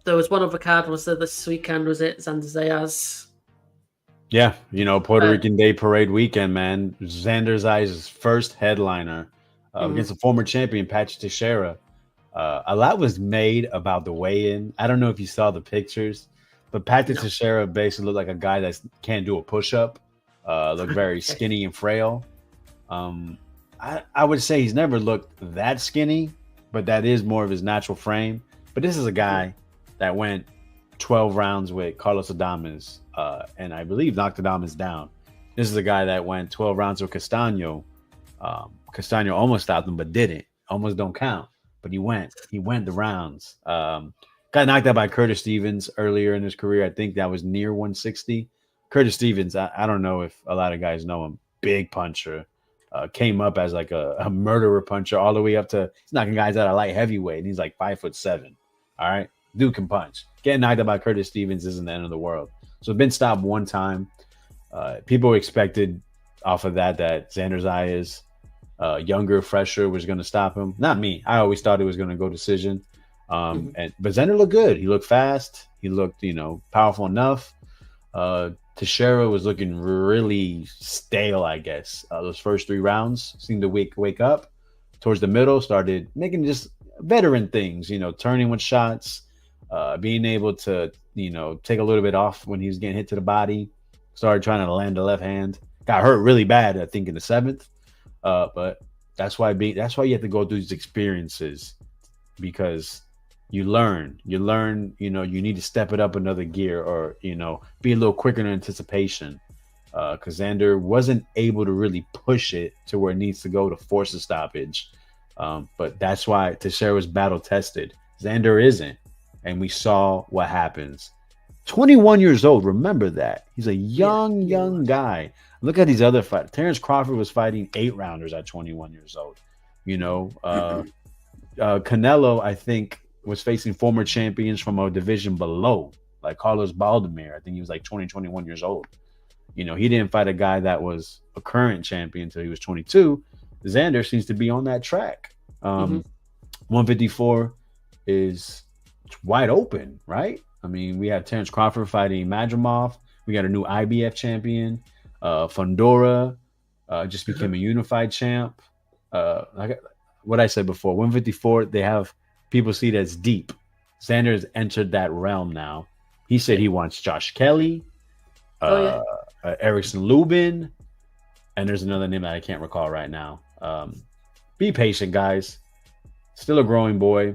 there was one other card, was there this weekend? Was it Xander Zayas? Yeah, Puerto Rican Day Parade weekend, man. Xander Zayas' first headliner against a former champion, Patrick Teixeira. A lot was made about the weigh-in. I don't know if you saw the pictures, but Patrick Teixeira basically looked like a guy that can't do a push-up. Looked very skinny and frail. I would say he's never looked that skinny, but that is more of his natural frame. But this is a guy that went 12 rounds with Carlos Adames, and I believe knocked Adames down. This is a guy that went 12 rounds with Castaño. Castaño almost stopped him, but didn't. Almost don't count. But he went the rounds. Got knocked out by Curtis Stevens earlier in his career. I think that was near 160. Curtis Stevens, I don't know if a lot of guys know him. Big puncher. Came up as like a murderer puncher all the way up to he's knocking guys out of light heavyweight, and he's like 5'7". All right. Dude can punch. Getting knocked out by Curtis Stevens isn't the end of the world. So been stopped one time. People expected off of that Xander Zayas, younger, fresher, was going to stop him. Not me. I always thought it was going to go decision. But Xander looked good. He looked fast. He looked, powerful enough. Teixeira was looking really stale, I guess. Those first 3 rounds seemed to wake up. Towards the middle, started making just veteran things, turning with shots, being able to, take a little bit off when he was getting hit to the body. Started trying to land the left hand. Got hurt really bad, I think, in the 7th. But that's why you have to go through these experiences, because you learn, you need to step it up another gear, or, be a little quicker in anticipation. Because Xander wasn't able to really push it to where it needs to go to force a stoppage. But that's why Teixeira was battle tested. Xander isn't. And we saw what happens. 21 years old. Remember that. He's a young guy. Look at these other fights. Terrence Crawford was fighting 8-rounders at 21 years old. Canelo, I think, was facing former champions from a division below, like Carlos Baldomir. I think he was like 21 years old. He didn't fight a guy that was a current champion until he was 22. Xander seems to be on that track. 154 is wide open, right? I mean, we have Terrence Crawford fighting Madrimov. We got a new IBF champion. Fundora just became a unified champ. Like what I said before, 154, they have people see it as deep. Xander has entered that realm now. He said he wants Josh Kelly, Erickson Lubin, and there's another name that I can't recall right now. Be patient, guys. Still a growing boy.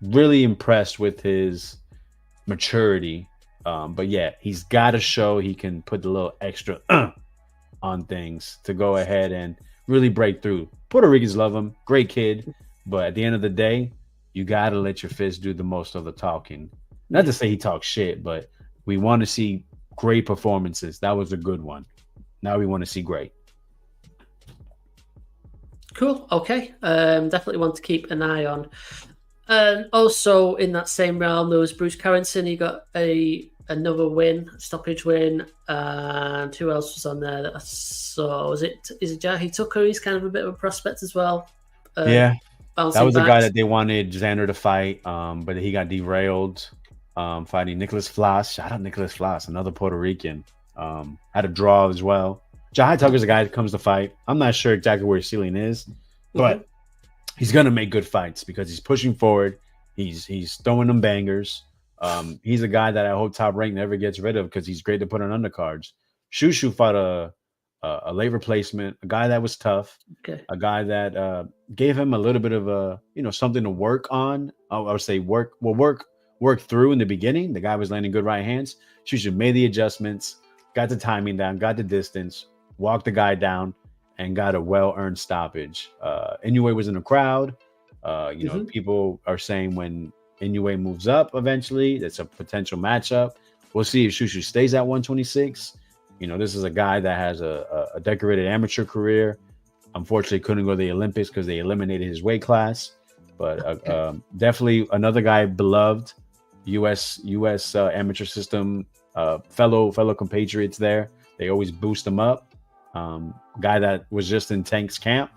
Really impressed with his maturity. But yeah, he's got to show he can put the little extra on things to go ahead and really break through. Puerto Ricans love him. Great kid. But at the end of the day, you got to let your fist do the most of the talking. Not to say he talks shit, but we want to see great performances. That was a good one. Now we want to see great. Cool. Okay. Definitely want to keep an eye on. And also in that same realm, there was Bruce Carrington. He got another stoppage win. And who else was on there that I saw? Is it Jahi Tucker? He's kind of a bit of a prospect as well. Yeah. That was the guy that they wanted Xander to fight, but he got derailed fighting Nicholas Floss. Shout out Nicholas Floss, another Puerto Rican. Had a draw as well. Jahi Tucker's a guy that comes to fight. I'm not sure exactly where his ceiling is, but he's going to make good fights because he's pushing forward. He's throwing them bangers. He's a guy that I hope Top Rank never gets rid of because he's great to put on undercards. ShuShu fought a late replacement, a guy that was tough, a guy that gave him a little bit of a something to work on. I would say work through in the beginning. The guy was landing good right hands. ShuShu made the adjustments, got the timing down, got the distance, walked the guy down, and got a well-earned stoppage. Inoue was in the crowd. People are saying when Inoue moves up eventually, that's a potential matchup. We'll see if ShuShu stays at 126. This is a guy that has a decorated amateur career. Unfortunately, couldn't go to the Olympics because they eliminated his weight class. But definitely another guy beloved, U.S. amateur system, fellow compatriots there. They always boost him up. Guy that was just in Tank's camp.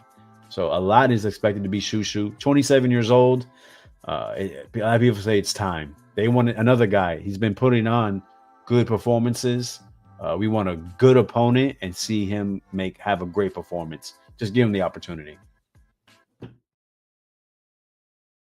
So a lot is expected to be ShuShu. 27 years old. A lot of people say it's time. They wanted another guy. He's been putting on good performances. We want a good opponent and see him have a great performance. Just give him the opportunity.